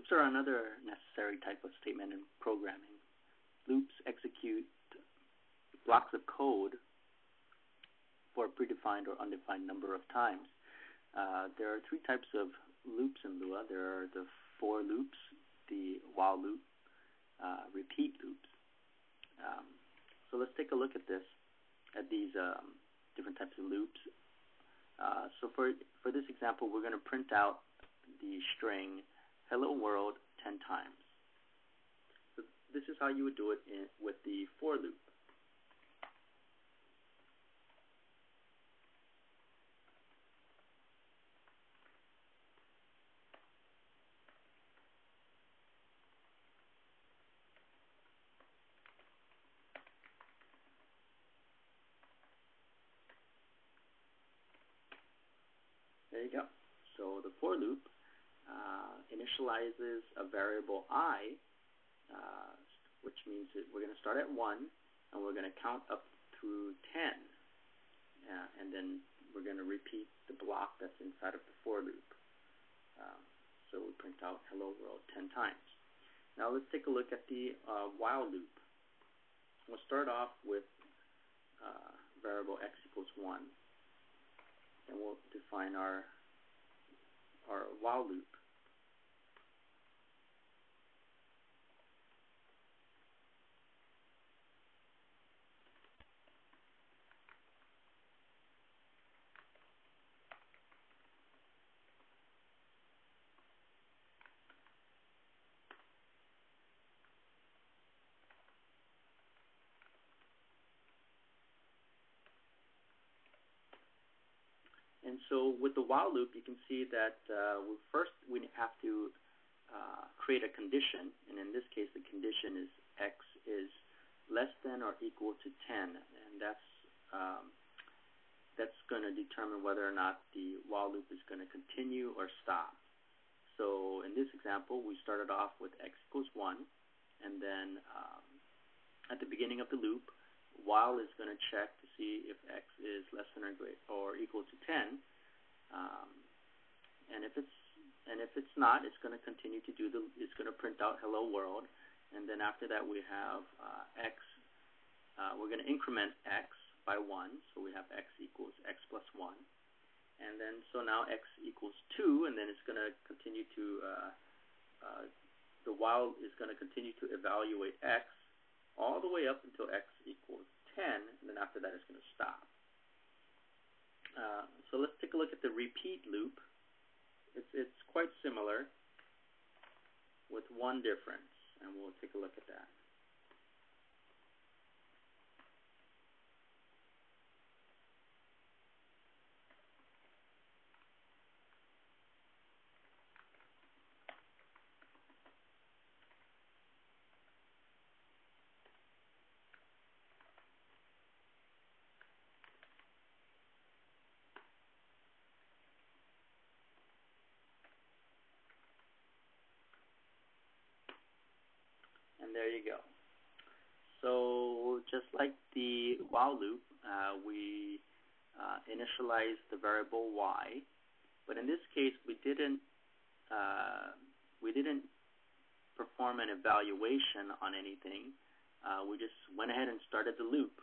Loops are another necessary type of statement in programming. Loops execute blocks of code for a predefined or undefined number of times. There are three types of loops in Lua. There are the for loops, the while loop, repeat loops. So let's take a look at these different types of loops. So for this example, we're going to print out the string hello world 10 times. So this is how you would do it with the for loop. There you go. So the for loop initializes a variable I, which means that we're going to start at 1, and we're going to count up through 10. And then we're going to repeat the block that's inside of the for loop. So we print out hello world 10 times. Now let's take a look at the while loop. We'll start off with variable x equals 1. And we'll define our while loop. And so with the while loop, you can see that first we have to create a condition, and in this case the condition is x is less than or equal to 10, and that's going to determine whether or not the while loop is going to continue or stop. So in this example, we started off with x equals 1, and then at the beginning of the loop, while is going to check to see if x is less than or equal to 10, and if it's not, it's going to continue to it's going to print out hello world, and then after that we have x. We're going to increment x by 1, so we have x equals x plus 1, and then so now x equals 2, and then it's going to continue to the while is going to continue to evaluate x all the way up until x equals 10, and then after that it's going to stop. So let's take a look at the repeat loop. It's quite similar with one difference, and we'll take a look at that. And there you go. So just like the while loop, we initialize the variable y, but in this case we didn't perform an evaluation on anything. We just went ahead and started the loop.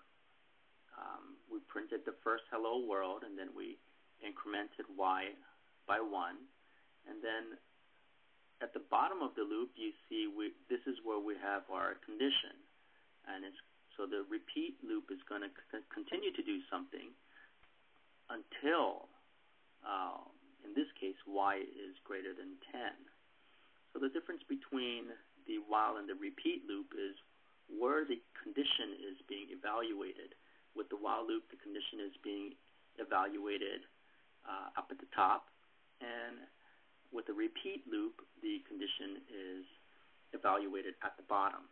We printed the first hello world, and then we incremented y by 1, and then at the bottom of the loop, you see this is where we have our condition, and so the repeat loop is going to continue to do something until, in this case, y is greater than 10. So the difference between the while and the repeat loop is where the condition is being evaluated. With the while loop, the condition is being evaluated up at the top, and with the repeat loop, the condition is evaluated at the bottom.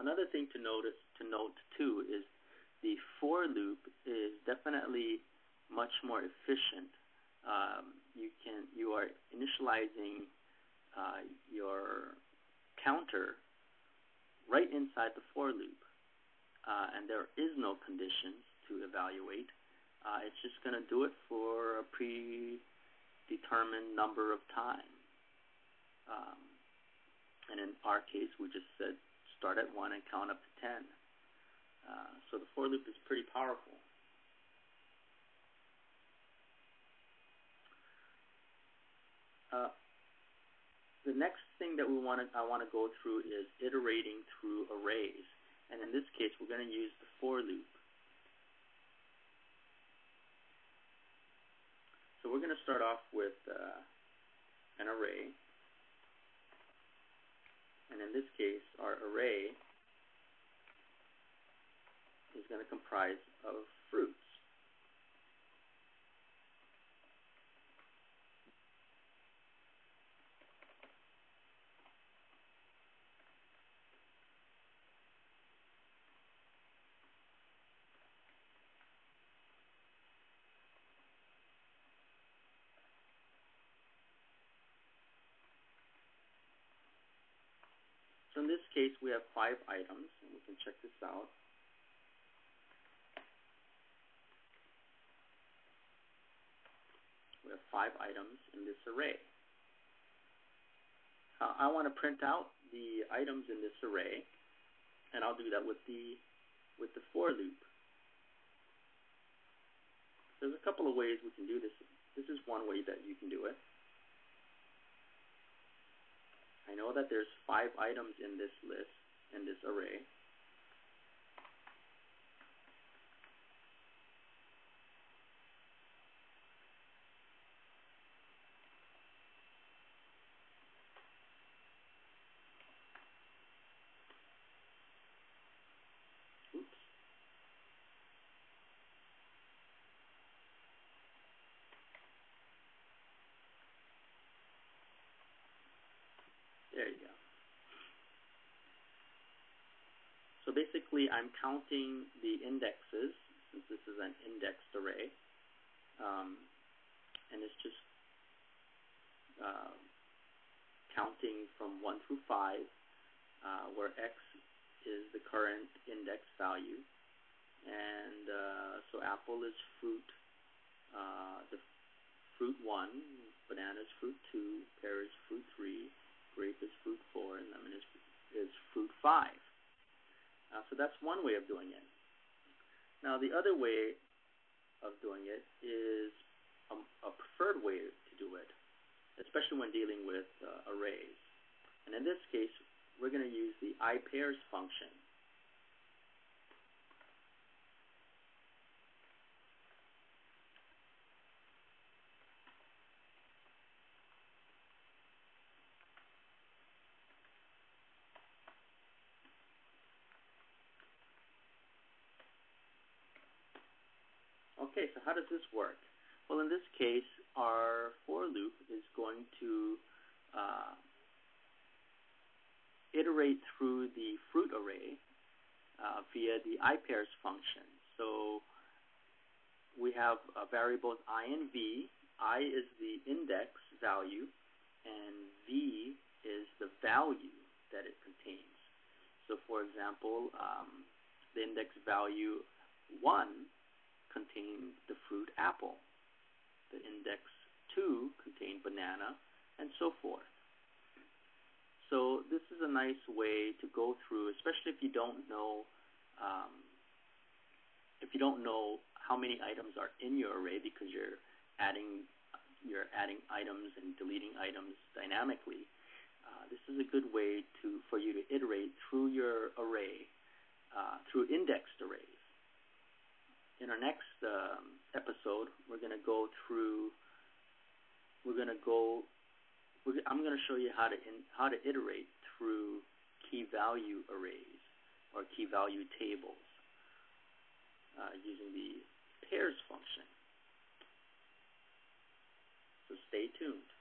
Another thing to note too is the for loop is definitely much more efficient. You are initializing your counter right inside the for loop, and there is no conditions to evaluate. It's just going to do it for a predetermined predetermined number of time. And in our case, we just said start at 1 and count up to 10. So the for loop is pretty powerful. The next thing that I want to go through is iterating through arrays. And in this case, we're going to use the for loop. So we're going to start off with an array. And in this case, our array is going to comprise of fruits. So in this case, we have 5 items, and we can check this out. We have 5 items in this array. I want to print out the items in this array, and I'll do that with the for loop. There's a couple of ways we can do this. This is one way that you can do it. I know that there's 5 items in this list, in this array. Oops. There you go. So basically, I'm counting the indexes, since this is an indexed array, and it's just counting from 1 through 5, where X is the current index value, and so apple is fruit, the fruit 1, banana is fruit 2, pear is fruit 3, grape is fruit 4, and lemon is fruit 5. So that's one way of doing it. Now the other way of doing it is a preferred way to do it, especially when dealing with arrays. And in this case, we're going to use the iPairs function. Okay, so how does this work? Well, in this case, our for loop is going to iterate through the fruit array via the iPairs function. So we have variables I and V. I is the index value, and V is the value that it contains. So for example, the index value 1 contained the fruit apple. The index 2 contained banana, and so forth. So this is a nice way to go through, especially if you don't know how many items are in your array, because you're adding items and deleting items dynamically. This is a good way for you to iterate through your array, through indexed arrays. In our next episode, I'm going to show you how to iterate through key value arrays or key value tables using the pairs function. So stay tuned.